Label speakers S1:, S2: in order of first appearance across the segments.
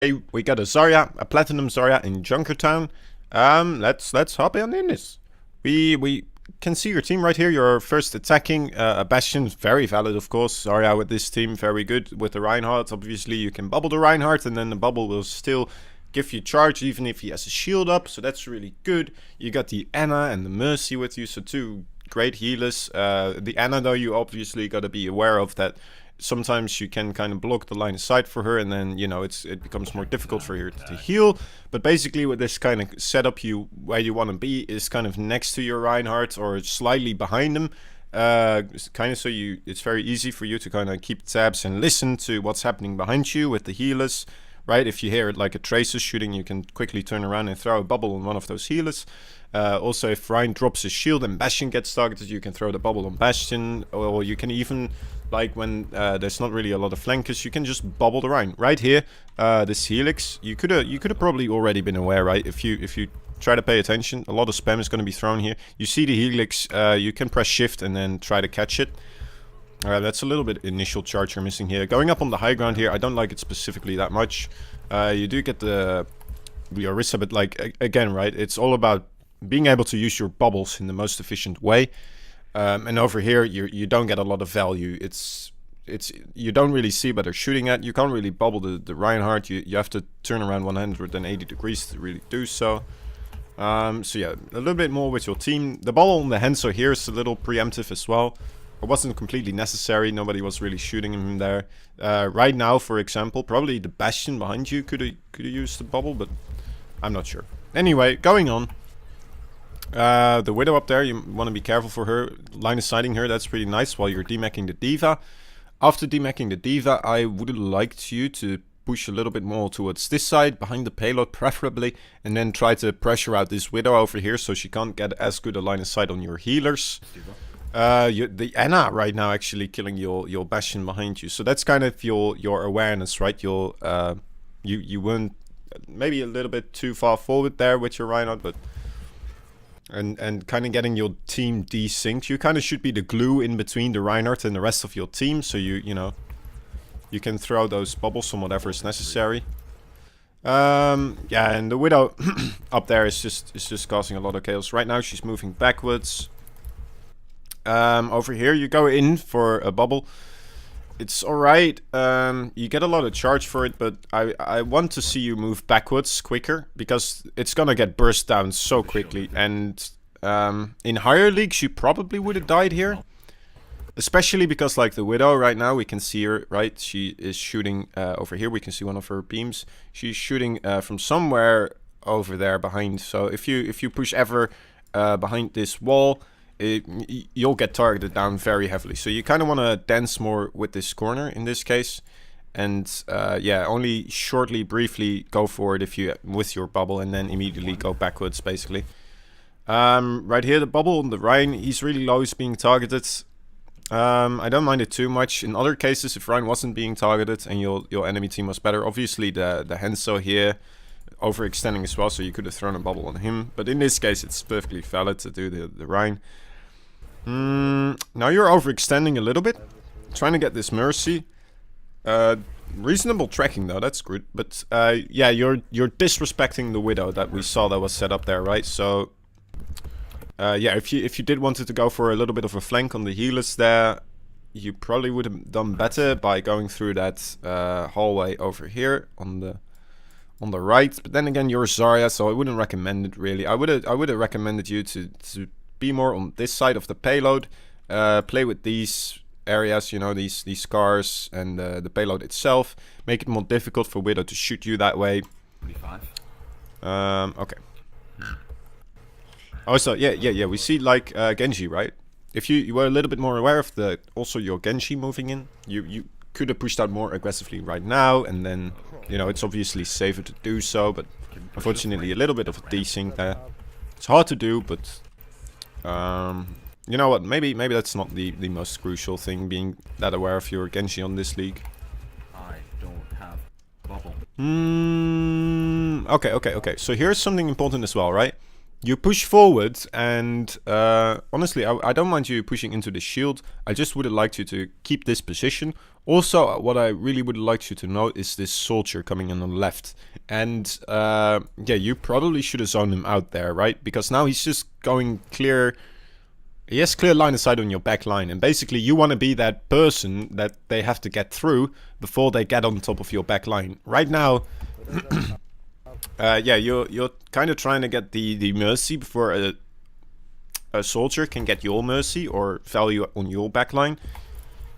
S1: Hey, we got a Zarya, a platinum Zarya in Junkertown. Let's hop on in this. We can see your team right here. You're first attacking. A Bastion, very valid, of course. Zarya with this team, very good with the Reinhardt. Obviously, you can bubble the Reinhardt, and then the bubble will still give you charge, even if he has a shield up. So that's really good. You got the Anna and the Mercy with you, so two great healers. The Anna, though, you obviously got to be aware of that. Sometimes you can kind of block the line of sight for her, and then it becomes more difficult for her to heal. But basically, with this kind of setup, where you want to be is kind of next to your Reinhardt or slightly behind him, kind of so it's very easy for you to kind of keep tabs and listen to what's happening behind you with the healers. Right, if you hear it like a Tracer shooting, you can quickly turn around and throw a bubble on one of those healers. Also, if Ryan drops his shield and Bastion gets targeted, you can throw the bubble on Bastion. Or you can even, like when there's not really a lot of flankers, you can just bubble the Ryan. Right here, this Helix, you could have probably already been aware, right? If you try to pay attention, a lot of spam is going to be thrown here. You see the Helix, you can press shift and then try to catch it. That's a little bit initial charge you're missing here. Going up on the high ground here, I don't like it specifically that much. You do get the Orisa, but like, again, right, it's all about being able to use your bubbles in the most efficient way. And over here, you don't get a lot of value. You don't really see what they're shooting at. You can't really bubble the Reinhardt. You have to turn around 180 degrees to really do so. So yeah, a little bit more with your team. The bubble on the Hanzo here is a little preemptive as well. It wasn't completely necessary. Nobody was really shooting him there. Right now, for example, probably the Bastion behind you could have used the bubble, but I'm not sure. Anyway, going on. The Widow up there, you want to be careful for her. Line of sighting her, that's pretty nice while you're demeching the Diva. After demeching the Diva, I would like you to push a little bit more towards this side, behind the payload preferably, and then try to pressure out this Widow over here so she can't get as good a line of sight on your healers. The Anna right now actually killing your Bastion behind you, so that's kind of your awareness, right? You weren't maybe a little bit too far forward there with your Reinhardt, but and kind of getting your team desynced. You kind of should be the glue in between the Reinhardt and the rest of your team, so you can throw those bubbles on whatever is necessary. Yeah, and the Widow up there is just causing a lot of chaos right now. She's moving backwards. Over here you go in for a bubble. It's alright. You get a lot of charge for it, but I want to see you move backwards quicker, because it's gonna get burst down so quickly. And in higher leagues you probably would have died here, especially because like the Widow right now, we can see her, right? She is shooting over here. We can see one of her beams. She's shooting from somewhere over there behind. So if you push ever behind this wall, you'll get targeted down very heavily. So you kind of want to dance more with this corner in this case, and yeah, only shortly, briefly go forward if you with your bubble, and then immediately go backwards basically. Right here, the bubble on the Rhine, he's really low, he's being targeted. I don't mind it too much. In other cases, if Rhine wasn't being targeted and your enemy team was better, obviously the Hanzo here overextending as well, so you could have thrown a bubble on him. But in this case, it's perfectly valid to do the Rhine. Now you're overextending a little bit, trying to get this Mercy. Reasonable tracking though, that's good. But yeah, you're disrespecting the Widow that we saw that was set up there, right? So yeah, if you did wanted to go for a little bit of a flank on the healers there, you probably would have done better by going through that hallway over here on the right. But then again, you're Zarya, so I wouldn't recommend it really. I would have recommended you to be more on this side of the payload. Play with these areas, these scars and the payload itself. Make it more difficult for Widow to shoot you that way.
S2: 25.
S1: Okay. Also, yeah. We see like Genji, right? If you were a little bit more aware of also your Genji moving in, you could have pushed out more aggressively right now, and then it's obviously safer to do so. But unfortunately, a little bit of a desync there. It's hard to do, but you know what? Maybe that's not the most crucial thing, being that aware of your Genji on this league.
S2: I don't have bubble.
S1: Okay. So here's something important as well, right? you push forward, and honestly, I don't mind you pushing into the shield. I just would have liked you to keep this position. Also, what I really would have liked you to note is this soldier coming in on the left. And yeah, you probably should have zoned him out there, right? Because now he's just going clear. He has clear line of sight on your back line. And basically, you want to be that person that they have to get through before they get on top of your back line. Right now... yeah, you're kind of trying to get the mercy before a soldier can get your mercy or value on your backline,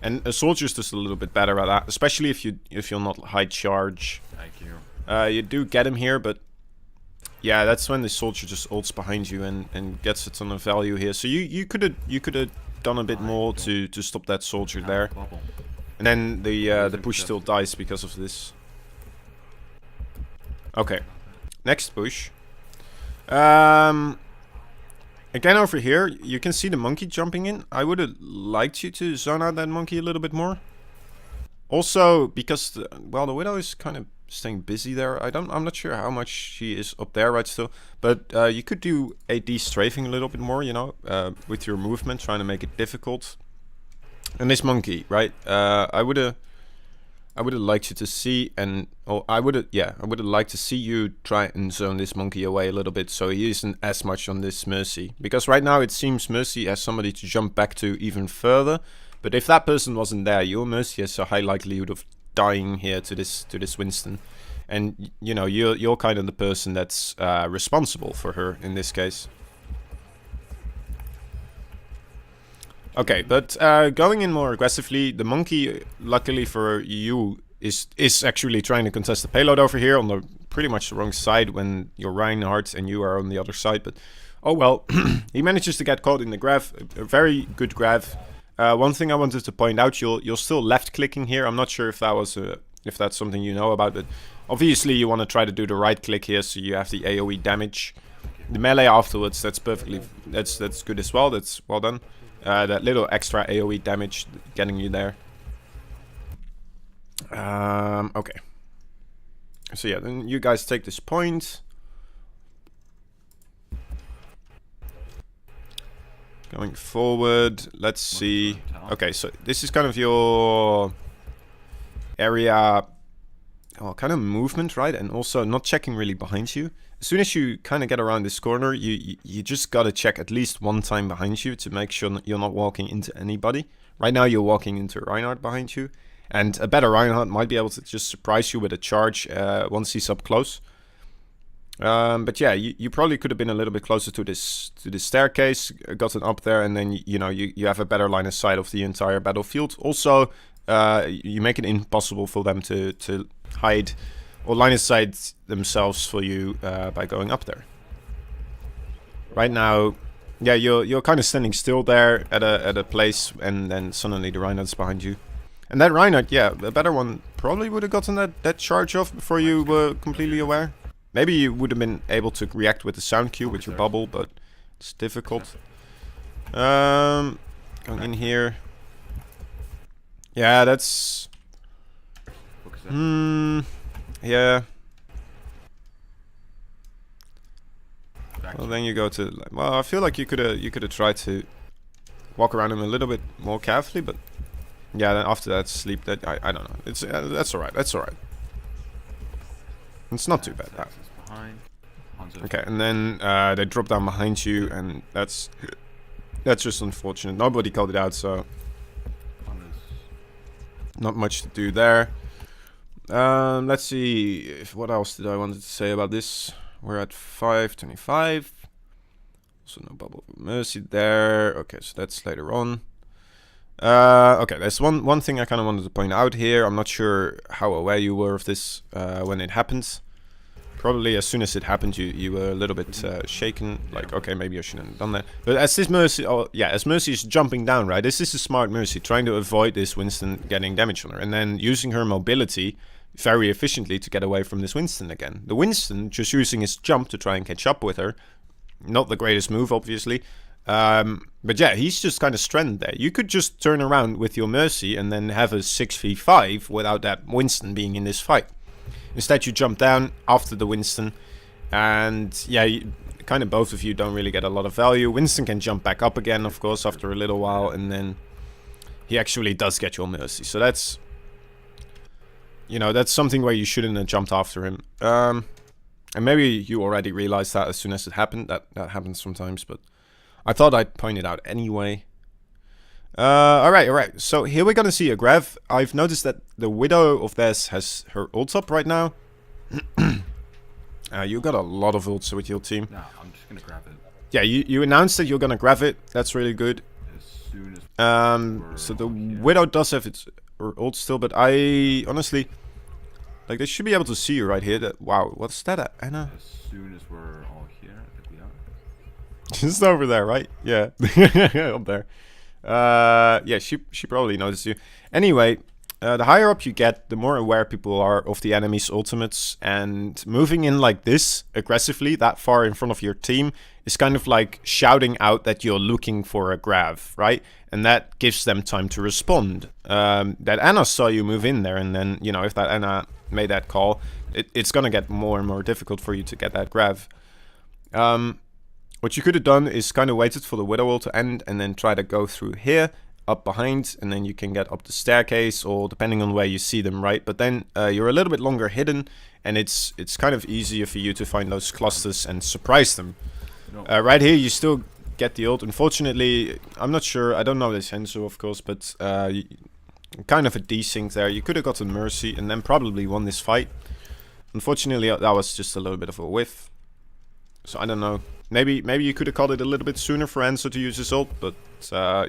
S1: and a soldier's just a little bit better at that, especially if you're not high charge.
S2: Thank you.
S1: You do get him here, but yeah, that's when the soldier just ults behind you and gets a ton of value here. So you could have done a bit more to stop that soldier there, and then the push still dies because of this. Okay, next push. Again over here, you can see the monkey jumping in. I would have liked you to zone out that monkey a little bit more. Also, because well, the widow is kind of staying busy there. I'm not sure how much she is up there right still, but you could do a de-strafing a little bit more, you know, with your movement, trying to make it difficult. And this monkey, right? I would have liked you to see, and I would have liked to see you try and zone this monkey away a little bit, so he isn't as much on this Mercy. Because right now it seems Mercy has somebody to jump back to even further. But if that person wasn't there, your Mercy has a high likelihood of dying here to this Winston, and you know you're kind of the person that's responsible for her in this case. Okay, but going in more aggressively, the monkey, luckily for you, is actually trying to contest the payload over here on the pretty much the wrong side when you're Reinhardt and you are on the other side. But oh well, he manages to get caught in the grab, a very good grab. One thing I wanted to point out, you're still left clicking here. I'm not sure if that was if that's something you know about, but obviously you want to try to do the right click here so you have the AoE damage. The melee afterwards, that's perfectly, that's good as well. That's well done. That little extra AoE damage getting you there. Okay. So yeah, then you guys take this point. Going forward, let's see. Okay, so this is kind of your area, well, kind of movement, right? And also not checking really behind you. As soon as you kind of get around this corner, you just gotta check at least one time behind you to make sure you're not walking into anybody. Right now you're walking into Reinhardt behind you, and a better Reinhardt might be able to just surprise you with a charge once he's up close. But yeah, you probably could have been a little bit closer to this staircase, gotten up there, and then you know you have a better line of sight of the entire battlefield. Also, you make it impossible for them to hide or line of sight themselves for you by going up there. Right now, yeah, you're kind of standing still there at a place, and then suddenly the Reinhardt's behind you. And that Reinhardt, yeah, a better one probably would have gotten that charge off before you were completely aware. Maybe you would have been able to react with the sound cue with your bubble, but it's difficult. Going in here. Yeah, that's... yeah. Well, then you go to... Well, I feel like you could have tried to walk around him a little bit more carefully, but... Yeah, then after that sleep, that I don't know. It's that's alright. That's alright. It's not too bad. Okay, and then they drop down behind you, and that's just unfortunate. Nobody called it out, so not much to do there. Let's see. What else did I wanted to say about this? We're at 525. Also no bubble of mercy there. Okay, so that's later on. Okay, there's one thing I kind of wanted to point out here. I'm not sure how aware you were of this when it happened. Probably as soon as it happened, you were a little bit shaken. Like, okay, maybe I shouldn't have done that. But as this Mercy, as Mercy is jumping down, right? This is a smart Mercy, trying to avoid this Winston getting damage on her, and then using her mobility very efficiently to get away from this Winston again. The Winston just using his jump to try and catch up with her. Not the greatest move, obviously. But yeah, he's just kind of stranded there. You could just turn around with your Mercy and then have a 6v5 without that Winston being in this fight. Instead, you jump down after the Winston, And yeah, kind of both of you don't really get a lot of value. Winston can jump back up again, of course, after a little while, and then he actually does get your mercy. So that's, you know, that's something where you shouldn't have jumped after him. And maybe you already realized that as soon as it happened. That happens sometimes, but I thought I'd point it out anyway. Alright. So here we're gonna see a Grav. I've noticed that the Widow of theirs has her ult up right now. You got a lot of ults with your team.
S2: No, I'm just gonna grab it.
S1: Yeah, you announced that you're gonna grab it. That's really good.
S2: As soon as
S1: So the Widow does have its ult still, but I honestly, like, they should be able to see you right here. That, wow, what's that, Anna?
S2: As soon as we're all here, I think we are.
S1: Just over there, right? Yeah, up there. Yeah, she probably noticed you. Anyway, the higher up you get, the more aware people are of the enemy's ultimates, and moving in like this aggressively, that far in front of your team, is kind of like shouting out that you're looking for a Grav, right? And that gives them time to respond. That Anna saw you move in there, and then, you know, if that Anna made that call, it's gonna get more and more difficult for you to get that Grav. What you could have done is kind of waited for the Widow ult to end and then try to go through here, up behind, and then you can get up the staircase, or depending on where you see them, right? But then you're a little bit longer hidden, and it's kind of easier for you to find those clusters and surprise them.
S2: No.
S1: Right here, you still get the ult. Unfortunately, I'm not sure. I don't know this Henso, of course, but kind of a desync there. You could have gotten Mercy and then probably won this fight. Unfortunately, that was just a little bit of a whiff. So I don't know. Maybe you could have called it a little bit sooner for Henso to use his ult, but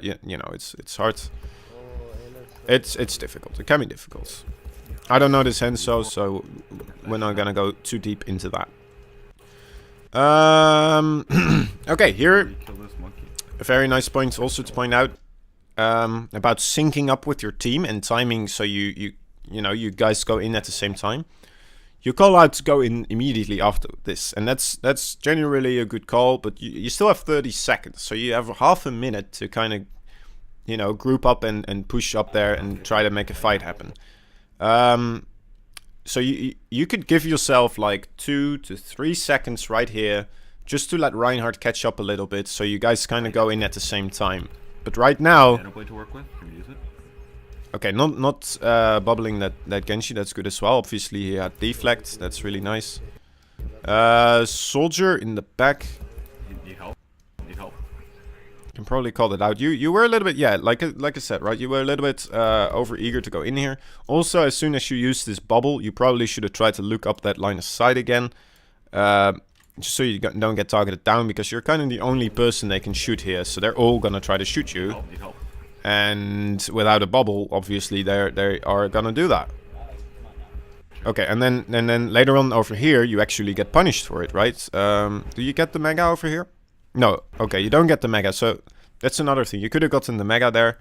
S1: yeah, you know, it's hard. It's difficult. It can be difficult. I don't know this Henso, so we're not gonna go too deep into that. Okay, here
S2: Kill this monkey.
S1: a very nice point also to point out about syncing up with your team and timing, so you know, you guys go in at the same time. You call out to go in immediately after this, and that's generally a good call, but you still have 30 seconds, so you have half a minute to kind of, you know, group up and push up there and try to make a fight happen. So you could give yourself like 2 to 3 seconds right here, just to let Reinhardt catch up a little bit, so you guys kind of go in at the same time. But right now,
S2: Blade to work with. Can we use it?
S1: okay, not bubbling that Genji, that's good as well. Obviously he had deflect, that's really nice. Soldier in the back.
S2: Need help? Need help?
S1: Can probably call that out. You were a little bit, yeah, like I said, right? You were a little bit over eager to go in here. Also, as soon as you use this bubble, you probably should have tried to look up that line of sight again. Just so you don't get targeted down, because you're kind of the only person they can shoot here. So they're all gonna try to shoot you.
S2: Need help.
S1: And without a bubble, obviously they are gonna do that. Okay, and then later on over here, you actually get punished for it, right? Do you get the mega over here? No. Okay, you don't get the mega, so that's another thing. You could have gotten the mega there.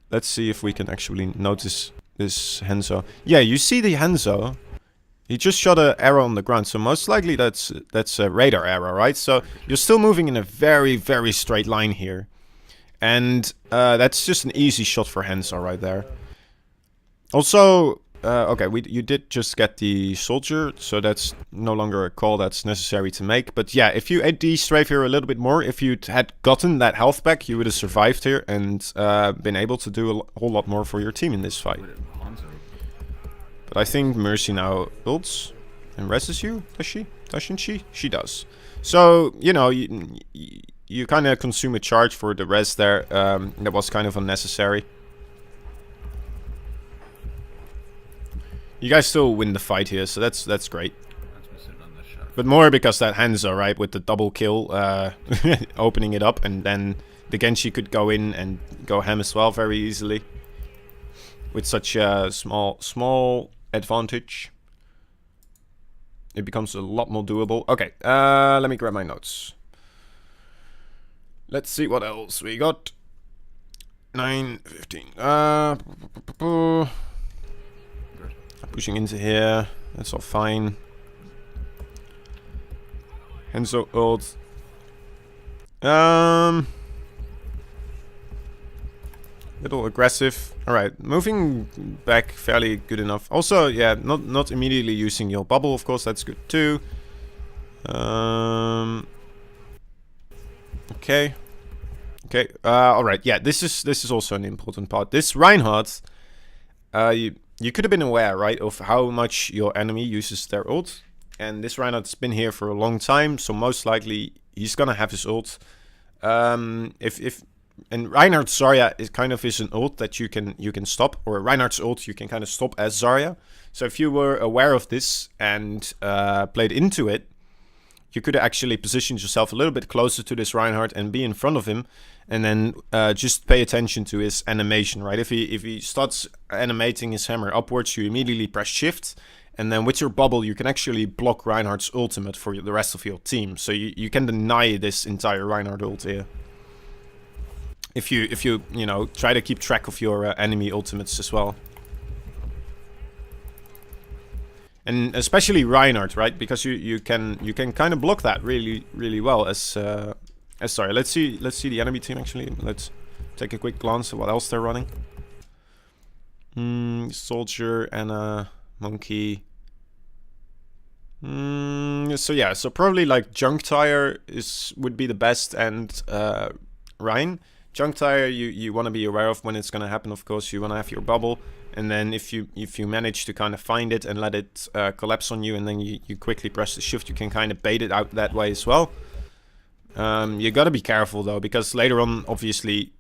S1: Let's see if we can actually notice this Henso. Yeah, you see the Henso. He just shot an arrow on the ground, so most likely that's a radar arrow, right? So you're still moving in a very, very straight line here. And that's just an easy shot for Henso right there. Also, okay, you did just get the soldier, so that's no longer a call that's necessary to make. But yeah, if you ate the strafe here a little bit more, if you had gotten that health back, you would have survived here and been able to do a whole lot more for your team in this fight. But I think Mercy now ults and reses you, does she? Doesn't she? She does. So, you know, you kind of consume a charge for the res there. That was kind of unnecessary. You guys still win the fight here, so that's great. But more because that Hanzo, right, with the double kill, opening it up, and then the Genji could go in and go ham as well very easily. With such a small advantage, it becomes a lot more doable. Okay, let me grab my notes. Let's see what else we got. 9:15. Pushing into here. That's all fine. Henso ult. Little aggressive. Alright, moving back fairly good enough. Also, yeah, not immediately using your bubble, of course, that's good too. Okay. Okay, alright, yeah, this is also an important part. This Reinhardt, you could have been aware, right, of how much your enemy uses their ult. And this Reinhardt's been here for a long time, so most likely he's gonna have his ult. And Reinhardt's Zarya is an ult that you can stop, or Reinhardt's ult you can kind of stop as Zarya. So if you were aware of this and played into it, you could actually position yourself a little bit closer to this Reinhardt and be in front of him, and then just pay attention to his animation, right? If he starts animating his hammer upwards, you immediately press shift, and then with your bubble you can actually block Reinhardt's ultimate for the rest of your team. So you can deny this entire Reinhardt ult here. If you know, try to keep track of your enemy ultimates as well. And especially Reinhardt, right? Because you can kind of block that really well as sorry. Let's see the enemy team actually. Let's take a quick glance at what else they're running. Soldier and a monkey. So yeah, so probably like Junkertown would be the best, and Rein. Junkertown you want to be aware of when it's going to happen, of course. You want to have your bubble, and then if you manage to kind of find it and let it collapse on you, and then you quickly press the shift, you can kind of bait it out that way as well. You got to be careful though, because later on, obviously,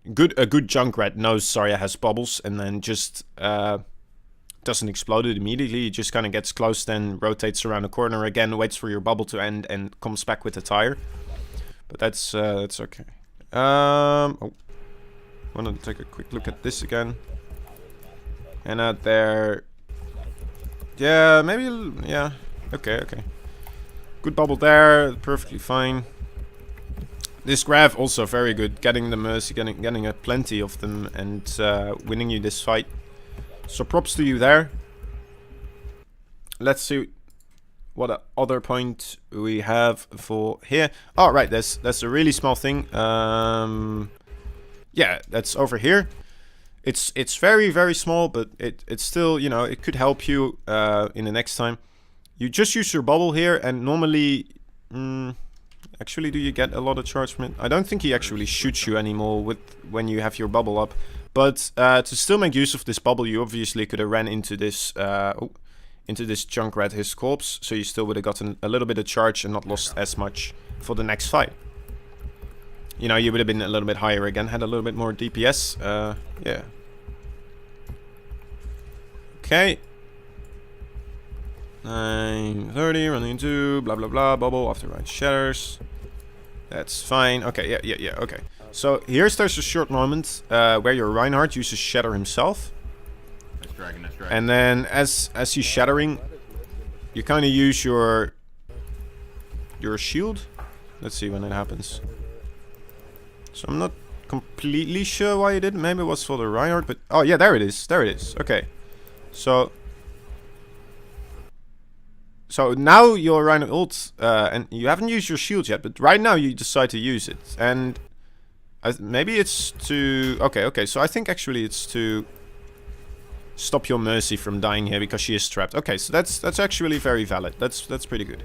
S1: a good Junkrat knows Zarya has bubbles, and then just doesn't explode it immediately. It just kind of gets close, then rotates around the corner again, waits for your bubble to end, and comes back with the tire. But that's okay. Oh, want to take a quick look at this again. And out there, yeah, maybe, yeah, okay. Good bubble there, perfectly fine. This Grav also very good, getting the Mercy, getting a plenty of them, and winning you this fight. So props to you there. Let's see what other point we have for here. Oh, right, that's a really small thing. Yeah, that's over here. It's very small, but it's still, you know, it could help you in the next time. You just use your bubble here, and normally, actually, do you get a lot of charge from it? I don't think he actually shoots you anymore when you have your bubble up. But to still make use of this bubble, you obviously could have ran into this Junkrat, his corpse, so you still would have gotten a little bit of charge and not lost as much for the next fight. You know, you would have been a little bit higher again, had a little bit more DPS. Yeah. Okay. 9:30, running into blah blah blah, bubble after right shatters. That's fine. Okay, yeah, okay. So there's a short moment where your Reinhardt uses Shatter himself.
S2: Nice dragon.
S1: And then as he's shattering, you kind of use your shield. Let's see when it happens. So I'm not completely sure why you did. Maybe it was for the Reinhardt, but oh yeah, there it is. Okay. So now your Reinhardt ult, and you haven't used your shield yet, but right now you decide to use it, and maybe it's to okay. So I think actually it's to stop your Mercy from dying here because she is trapped. Okay, so that's actually very valid. That's pretty good.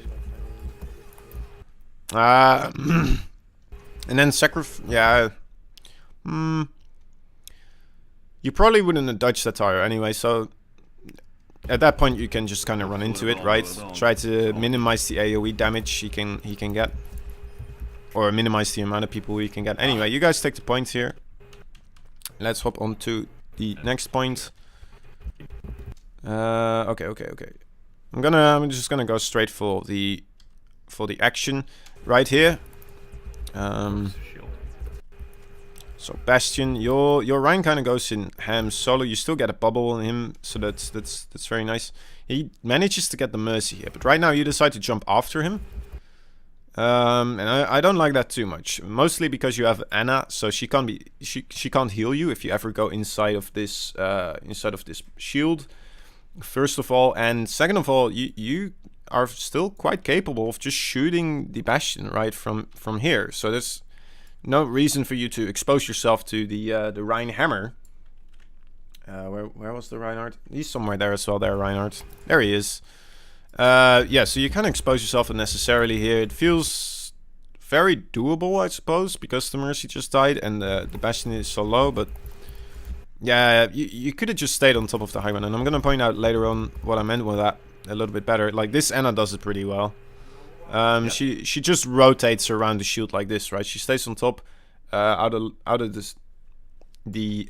S1: And then yeah. You probably wouldn't have dodged that tire anyway, so at that point you can just kind of run into it, right? Try to minimize the AoE damage he can get, or minimize the amount of people he can get. Anyway, you guys take the points here. Let's hop on to the next point. Okay. I'm just gonna go straight for the action right here. So Bastion, your Rein kind of goes in ham solo. You still get a bubble on him, so that's very nice. He manages to get the Mercy here, but right now you decide to jump after him. And I don't like that too much, mostly because you have Anna, so she can't heal you if you ever go inside of this shield. First of all, and second of all, you are still quite capable of just shooting the Bastion right from here. So no reason for you to expose yourself to the Rhine hammer. Where was the Reinhardt? He's somewhere there as well. There, Reinhardt. There he is. Yeah, so you kind of expose yourself unnecessarily here. It feels very doable, I suppose, because the Mercy just died and the Bastion is so low, but yeah, you could have just stayed on top of the high ground, and I'm gonna point out later on what I meant with that a little bit better. Like, this Anna does it pretty well. She just rotates around the shield like this, right? She stays on top, out of this the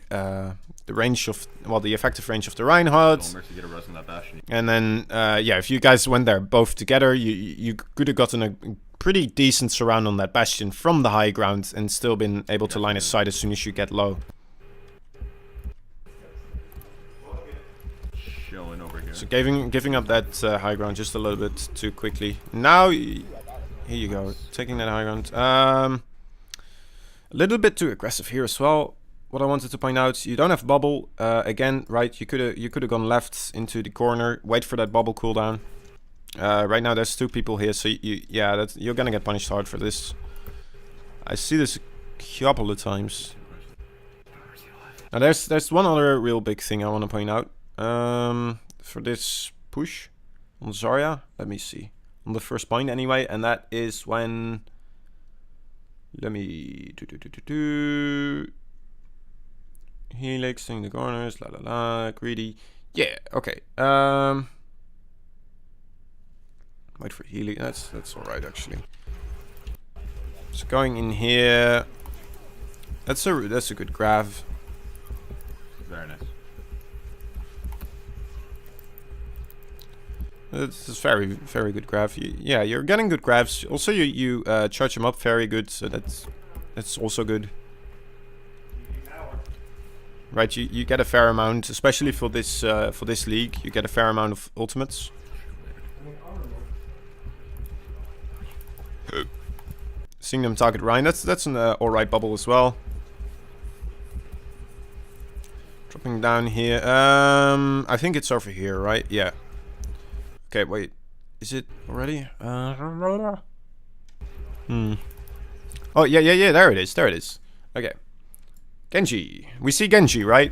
S1: range of, well, the effective range of the Reinhardt. And then yeah, if you guys went there both together, you could have gotten a pretty decent surround on that Bastion from the high ground and still been able to line of sight as soon as you get low. So giving up that high ground just a little bit too quickly. Now, here you go, taking that high ground. A little bit too aggressive here as well. What I wanted to point out, you don't have bubble again, right? You could have gone left into the corner, wait for that bubble cooldown. Right now there's 2 people here, so you're gonna get punished hard for this. I see this a couple of times. Now there's one other real big thing I want to point out. For this push on Zarya, let me see, on the first point anyway, and that is when, let me Helix in the corners, la la la, greedy, yeah, okay. Wait for Helix, that's all right actually. So going in here, that's a good grab.
S2: Very nice.
S1: This is very good grab. Yeah, you're getting good grabs. Also, you charge them up very good, so that's also good. Right, you get a fair amount, especially for this league. You get a fair amount of ultimates. Seeing them target Ryan, that's an alright bubble as well. Dropping down here. I think it's over here, right? Yeah. Okay, wait. Is it already? Oh, yeah. There it is. Okay. Genji. We see Genji, right?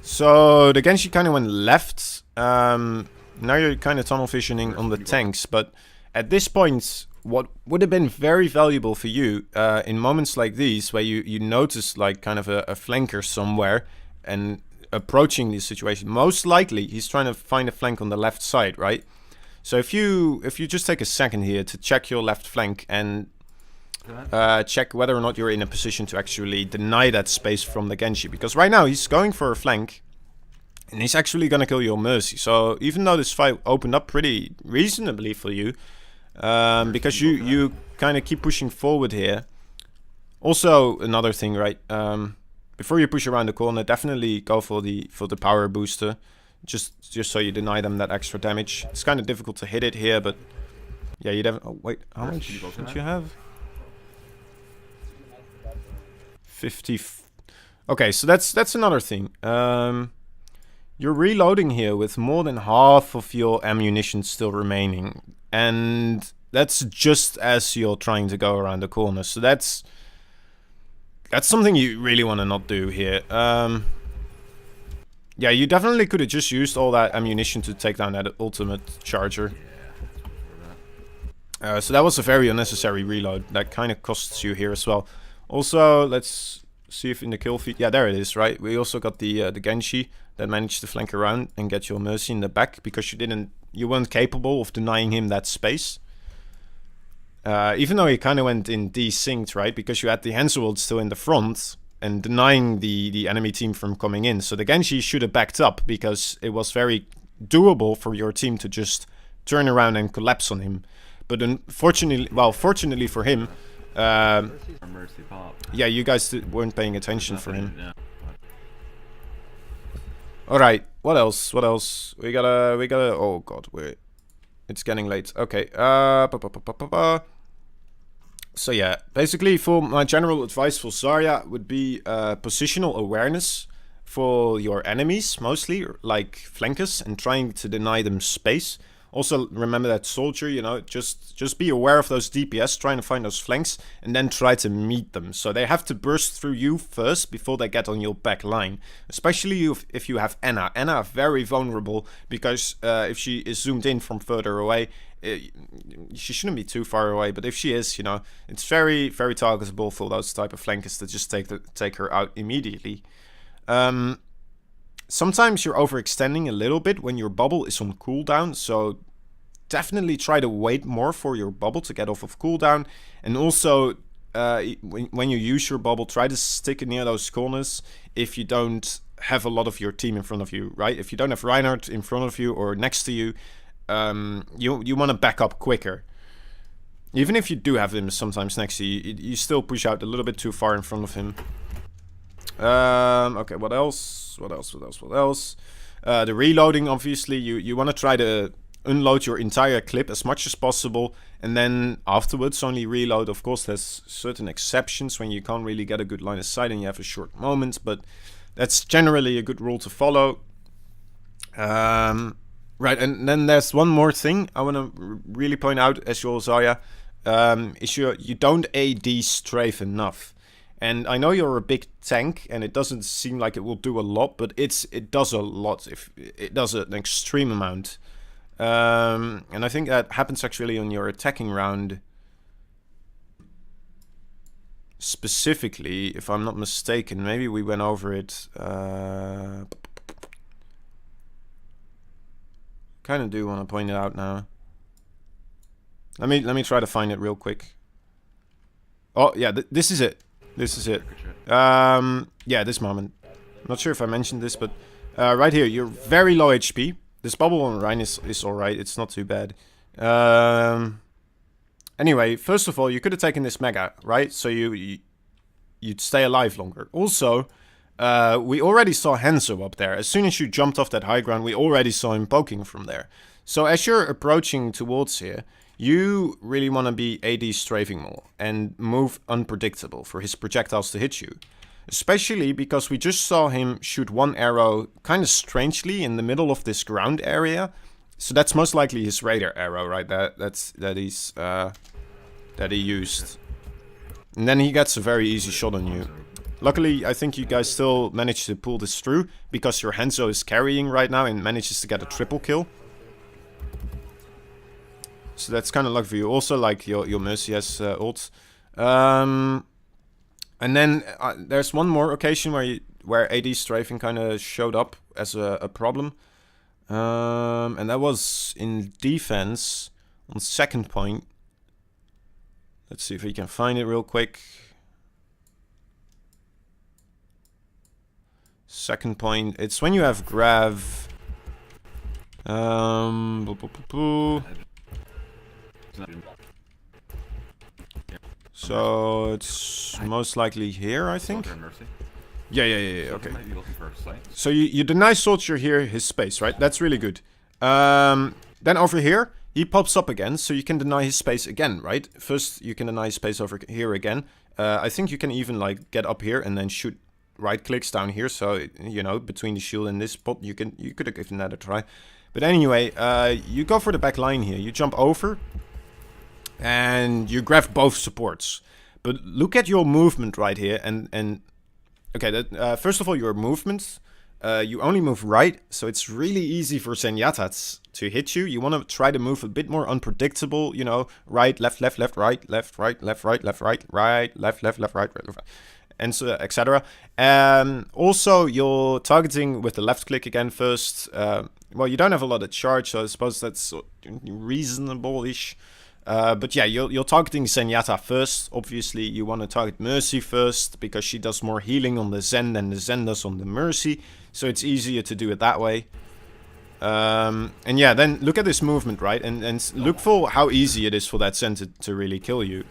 S1: So the Genji kind of went left. Now you're kind of tunnel visioning on the tanks, but at this point, what would have been very valuable for you in moments like these, where you notice like kind of a flanker somewhere and approaching this situation, most likely he's trying to find a flank on the left side, right? So if you just take a second here to check your left flank and check whether or not you're in a position to actually deny that space from the Genji, because right now he's going for a flank and he's actually gonna kill your Mercy. So even though this fight opened up pretty reasonably for you, because you kind of keep pushing forward here. Also another thing, right? Before you push around the corner, definitely go for the power booster, just so you deny them that extra damage. It's kind of difficult to hit it here, but yeah, you definitely. Oh wait, how much did you have? 50. Okay, so that's another thing. You're reloading here with more than half of your ammunition still remaining, and that's just as you're trying to go around the corner. So that's something you really want to not do here. Yeah, you definitely could have just used all that ammunition to take down that ultimate charger. So that was a very unnecessary reload. That kind of costs you here as well. Also, let's see if in the kill feed... Yeah, there it is, right? We also got the Genji that managed to flank around and get your Mercy in the back, because you weren't capable of denying him that space. Even though he kind of went in desynced, right? Because you had the Hanselwald still in the front and denying the enemy team from coming in. So the Genji should have backed up, because it was very doable for your team to just turn around and collapse on him. But unfortunately, well, fortunately for him, yeah, you guys weren't paying attention for him. Alright, what else? We gotta, oh god, it's getting late. Okay, so yeah, basically for my general advice for Zarya would be positional awareness for your enemies, mostly, like flankers, and trying to deny them space. Also, remember that soldier, you know, just be aware of those DPS, trying to find those flanks, and then try to meet them. So they have to burst through you first before they get on your back line. Especially if you have Anna. Anna very vulnerable, because if she is zoomed in from further away, she shouldn't be too far away, but if she is, you know, it's very, very targetable for those type of flankers to just take her out immediately. Sometimes you're overextending a little bit when your bubble is on cooldown, so definitely try to wait more for your bubble to get off of cooldown. And also, when you use your bubble, try to stick near those corners if you don't have a lot of your team in front of you, right? If you don't have Reinhardt in front of you or next to you, you want to back up quicker. Even if you do have him sometimes next to you, you still push out a little bit too far in front of him. Okay, what else? What else? The reloading, obviously, you want to try to unload your entire clip as much as possible, and then afterwards only reload. Of course, there's certain exceptions when you can't really get a good line of sight and you have a short moment, but that's generally a good rule to follow. Right, and then there's one more thing I want to really point out as well, Zarya, is you don't AD strafe enough. And I know you're a big tank, and it doesn't seem like it will do a lot, but it does a lot. If it does an extreme amount, and I think that happens actually on your attacking round specifically, if I'm not mistaken. Maybe we went over it. Kind of do want to point it out now. Let me try to find it real quick. Oh yeah, this is it. This is it. Yeah, this moment. Not sure if I mentioned this, but right here, you're very low HP. This bubble on Rhine is alright. It's not too bad. Anyway, first of all, you could have taken this mega, right? So you'd stay alive longer. Also, we already saw Hanzo up there. As soon as you jumped off that high ground, we already saw him poking from there. So as you're approaching towards here, you really want to be AD strafing more and move unpredictable for his projectiles to hit you. Especially because we just saw him shoot one arrow kind of strangely in the middle of this ground area. So that's most likely his radar arrow, right? That he used. And then he gets a very easy shot on you. Luckily, I think you guys still managed to pull this through because your Hanzo is carrying right now and manages to get a triple kill. So that's kind of lucky for you. Also, like your Mercy has ult. And then there's one more occasion where AD strafing kind of showed up as a problem. And that was in defense on second point. Let's see if we can find it real quick. Second point. It's when you have Grav. So it's most likely here, I think. Yeah, okay. So you deny Soldier here his space, right? That's really good. Then over here, he pops up again, so you can deny his space again, right? First, you can deny his space over here again. I think you can even like get up here and then shoot right clicks down here. So you know, between the shield and this spot, you could have given that a try. But anyway, you go for the back line here. You jump over, and you grab both supports. But look at your movement right here, and okay, first of all, your movement, you only move right, so it's really easy for Zenyatta to hit you. You want to try to move a bit more unpredictable, you know, right, left, left, left, right, left, right, left, right, left, right, right, left, left, left, right, right, left, and so etc. Also, you're targeting with the left click again first. Well, you don't have a lot of charge, so I suppose that's reasonable-ish. But yeah, you're targeting Zenyatta first. Obviously, you want to target Mercy first because she does more healing on the Zen than the Zen does on the Mercy. So it's easier to do it that way. And yeah, then look at this movement, right? And look for how easy it is for that Zen to really kill you.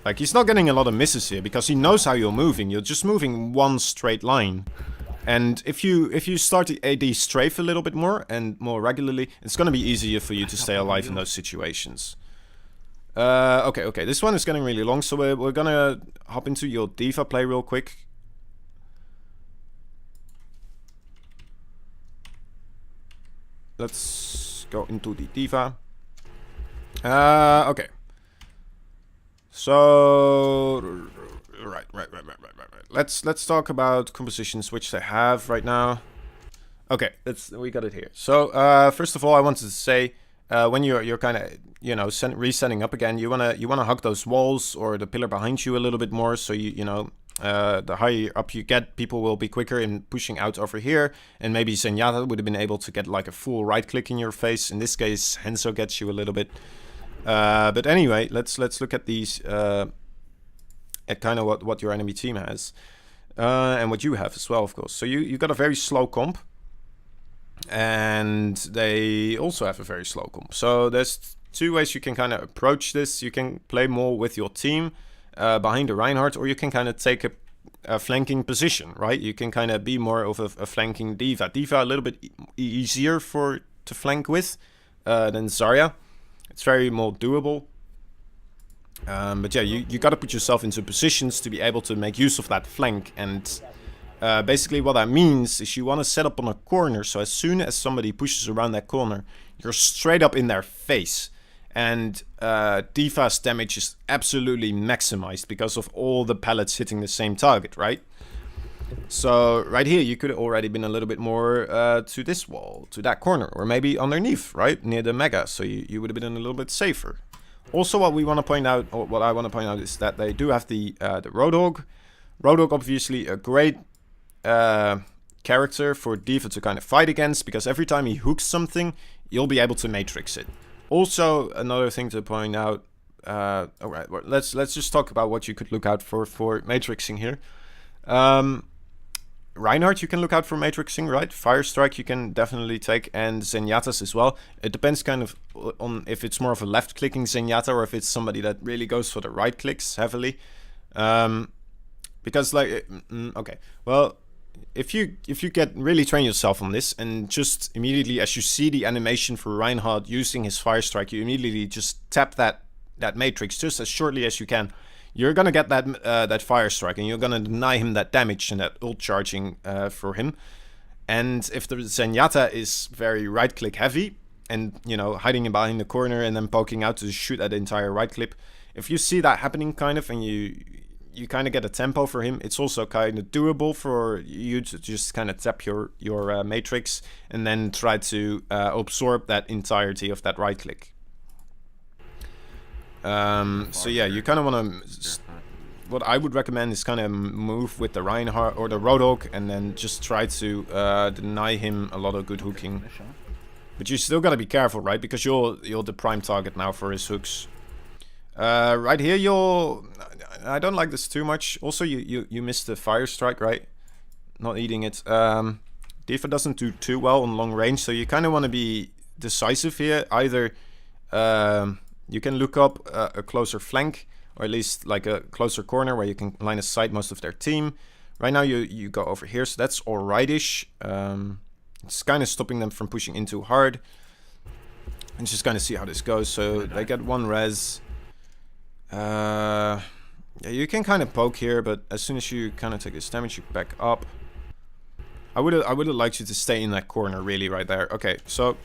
S1: Like, he's not getting a lot of misses here because he knows how you're moving. You're just moving one straight line. And if you start to AD strafe a little bit more and more regularly, it's going to be easier for you to stay alive in those situations. Okay, this one is getting really long, so we're going to hop into your D.Va play real quick. Let's go into the diva. Okay. So right. Let's talk about compositions which they have right now. Okay, we got it here. So first of all, I wanted to say when you're kind of resetting up again, you wanna hug those walls or the pillar behind you a little bit more. So the higher up you get, people will be quicker in pushing out over here. And maybe Zenyatta would have been able to get like a full right click in your face. In this case, Henso gets you a little bit. But anyway, let's look at these at kind of what your enemy team has and what you have as well, of course. So you got a very slow comp. And they also have a very slow comp. So there's two ways you can kind of approach this. You can play more with your team behind the Reinhardt, or you can kind of take a flanking position, right? You can kind of be more of a flanking diva. Diva a little bit easier to flank with than Zarya. It's very more doable. But yeah, you got to put yourself into positions to be able to make use of that flank. And basically what that means is you want to set up on a corner, so as soon as somebody pushes around that corner, you're straight up in their face. And Diva's damage is absolutely maximized because of all the pellets hitting the same target, right? So right here you could have already been a little bit more to this wall, to that corner, or maybe underneath, right, near the Mega, so you would have been a little bit safer. Also, what we want to point out, or what I want to point out, is that they do have the Roadhog. Roadhog, obviously a great character for Diva to kind of fight against, because every time he hooks something, you'll be able to matrix it. Also, another thing to point out, alright, well, let's just talk about what you could look out for matrixing here. Reinhardt you can look out for matrixing, right? Fire Strike you can definitely take, and Zenyatta's as well. It depends kind of on if it's more of a left clicking Zenyatta or if it's somebody that really goes for the right clicks heavily. Because like, okay, well, if you get really train yourself on this and just immediately as you see the animation for Reinhardt using his Fire Strike, you immediately just tap that matrix just as shortly as you can. You're gonna get that Fire Strike, and you're gonna deny him that damage and that ult charging for him. And if the Zenyatta is very right click heavy, and hiding behind the corner and then poking out to shoot that entire right clip, if you see that happening kind of, and you kind of get a tempo for him, it's also kind of doable for you to just kind of tap your matrix and then try to absorb that entirety of that right click. So yeah, you kind of want to, what I would recommend is kind of move with the Reinhardt or the Roadhog and then just try to deny him a lot of good hooking. But you still gotta be careful, right? Because you're the prime target now for his hooks. Right here, I don't like this too much. Also, you missed the Fire Strike, right? Not eating it. Diva doesn't do too well on long range, so you kind of want to be decisive here. Either you can look up a closer flank, or at least like a closer corner where you can line of sight most of their team. Right now you go over here, so that's alright-ish. It's kind of stopping them from pushing in too hard. And just kind of see how this goes. So they get one res. Yeah, you can kind of poke here, but as soon as you kind of take this damage, you back up. I would have liked you to stay in that corner, really, right there. Okay, so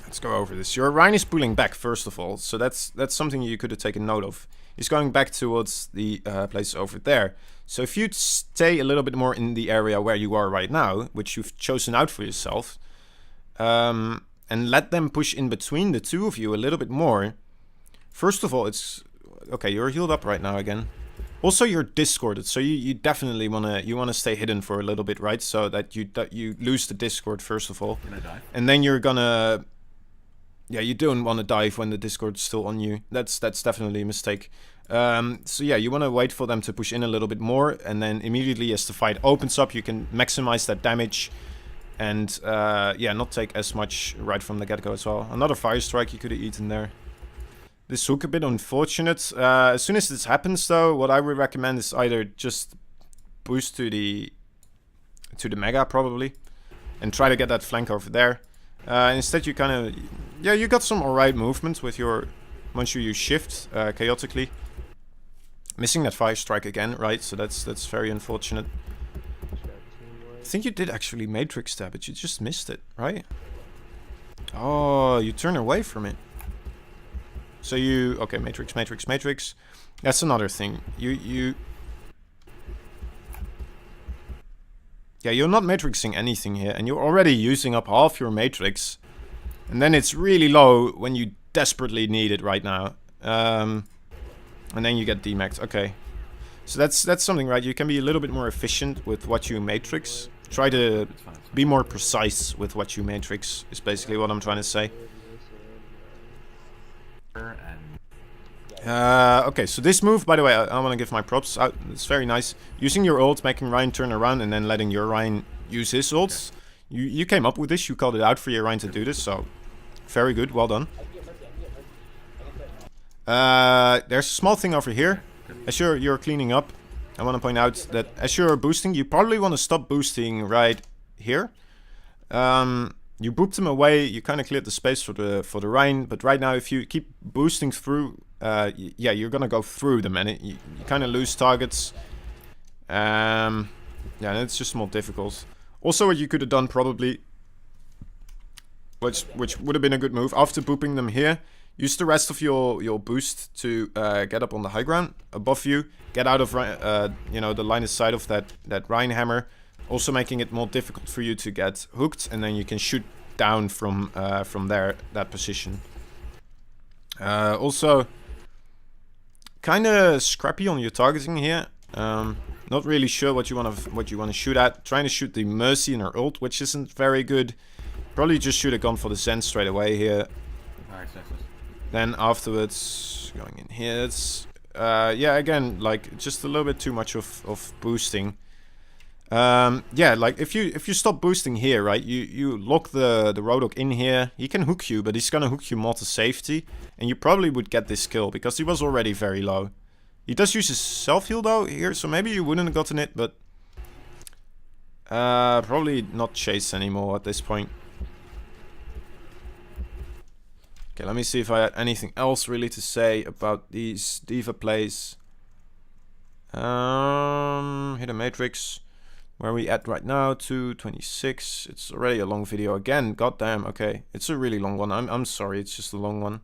S1: let's go over this. Your Rhine is pulling back, first of all, so that's something you could have taken note of. He's going back towards the place over there. So if you stay a little bit more in the area where you are right now, which you've chosen out for yourself, and let them push in between the two of you a little bit more. First of all, it's okay. You're healed up right now again. Also, you're discorded, so you definitely wanna stay hidden for a little bit, right? So that you lose the discord first of all,
S2: Can I die?
S1: and then you're gonna. Yeah, you don't want to dive when the discord's still on you. That's definitely a mistake. So yeah, you want to wait for them to push in a little bit more, and then immediately as the fight opens up, you can maximize that damage, and yeah, not take as much right from the get-go as well. Another Fire Strike you could have eaten there. This hook a bit unfortunate. As soon as this happens though, what I would recommend is either just boost to the Mega probably, and try to get that flank over there. Instead you kind of, yeah, you got some alright movement with your, once you use shift chaotically. Missing that Fire Strike again, right? So that's very unfortunate. I think you did actually matrix that, but you just missed it, right? Oh, you turn away from it. So you... Okay, matrix, matrix, matrix. That's another thing. Yeah, you're not matrixing anything here, and you're already using up half your matrix. And then it's really low when you desperately need it right now. And then you get demaxed. Okay. So that's something, right? You can be a little bit more efficient with what you matrix. Try to be more precise with what you matrix, is basically what I'm trying to say. Okay, so this move, by the way, I want to give my props. It's very nice. Using your ult, making Ryan turn around, and then letting your Ryan use his ults. You came up with this, you called it out for your Ryan to do this, so very good, well done. There's a small thing over here. As you're cleaning up, I want to point out that as you're boosting, you probably want to stop boosting right here. You booped him away, you kind of cleared the space for the Rhine, but right now if you keep boosting through, yeah, you're gonna go through them, and you kind of lose targets. Yeah, and it's just more difficult. Also, what you could have done probably, which would have been a good move, after booping them here, use the rest of your boost to get up on the high ground above you, get out of you know, the line of sight of that Rhine hammer. Also making it more difficult for you to get hooked, and then you can shoot down from there, that position. Also, kind of scrappy on your targeting here. Not really sure what you want to shoot at. Trying to shoot the Mercy in her ult, which isn't very good. Probably just should have gone for the Zen straight away here. Then afterwards, going in here. It's yeah, again, like just a little bit too much of boosting. Yeah, like if you stop boosting here, right, you lock the Rodok in here, he can hook you, but he's gonna hook you more to safety, and you probably would get this kill, because he was already very low. He does use his self-heal though here, so maybe you wouldn't have gotten it, but probably not chase anymore at this point. Okay, let me see if I had anything else really to say about these D.Va plays. Hit a matrix. Where are we at right now? 2:26. It's already a long video again. Goddamn. Okay, it's a really long one. I'm sorry. It's just a long one.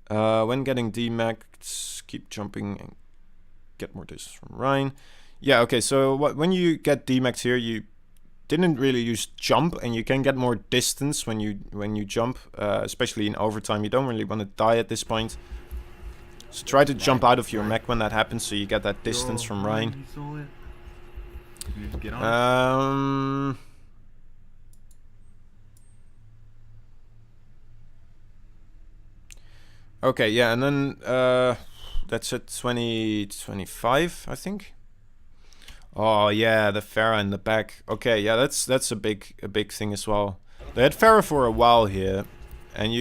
S1: When getting demaxed, keep jumping and get more distance from Rhine. Yeah. Okay. So when you get demaxed here, you didn't really use jump, and you can get more distance when you jump, especially in overtime. You don't really want to die at this point. So try to jump out of your mech when that happens, so you get that distance from Rhine. Okay, yeah, and then that's at 2025, I think. Oh yeah, the Pharah in the back. Okay, yeah, that's a big thing as well. They had Pharah for a while here, and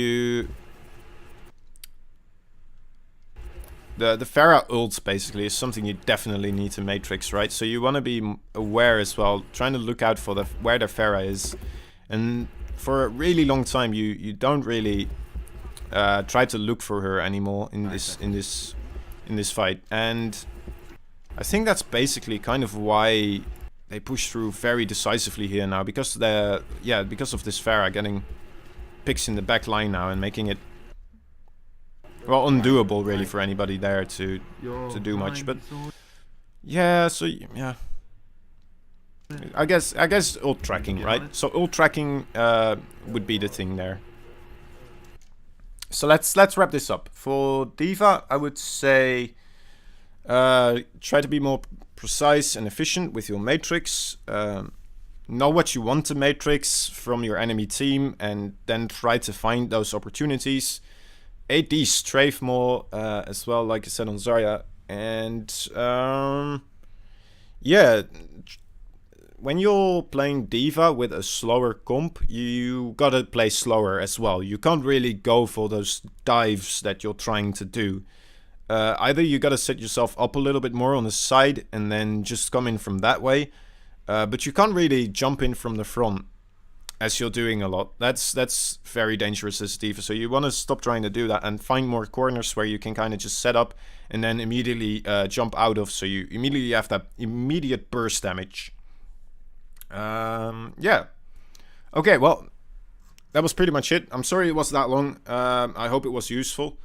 S1: the Pharah ults basically is something you definitely need to matrix, right? So you want to be aware as well, trying to look out for where the Pharah is. And for a really long time, you don't really try to look for her anymore in this fight. And I think that's basically kind of why they push through very decisively here now, because because of this Pharah getting picks in the back line now and making it, well, undoable really for anybody there to do much. But yeah, so yeah, I guess ult tracking, right? So ult tracking would be the thing there. So let's wrap this up. For D.Va, I would say try to be more precise and efficient with your matrix. Know what you want to matrix from your enemy team, and then try to find those opportunities. AD strafe more as well, like I said on Zarya. And yeah, when you're playing D.Va with a slower comp, you gotta play slower as well. You can't really go for those dives that you're trying to do. Either you gotta set yourself up a little bit more on the side and then just come in from that way, but you can't really jump in from the front as you're doing a lot. That's very dangerous as D.Va. So you want to stop trying to do that and find more corners where you can kind of just set up and then immediately jump out of, so you immediately have that immediate burst damage. Yeah. Okay, well, that was pretty much it. I'm sorry it was that long. I hope it was useful.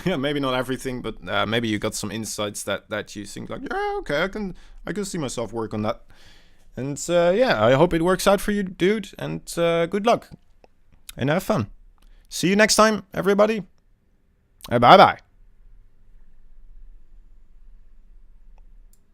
S1: Maybe not everything, but maybe you got some insights that you think like, yeah, okay, I can see myself work on that. And yeah, I hope it works out for you, dude. And good luck and have fun. See you next time, everybody. Bye bye.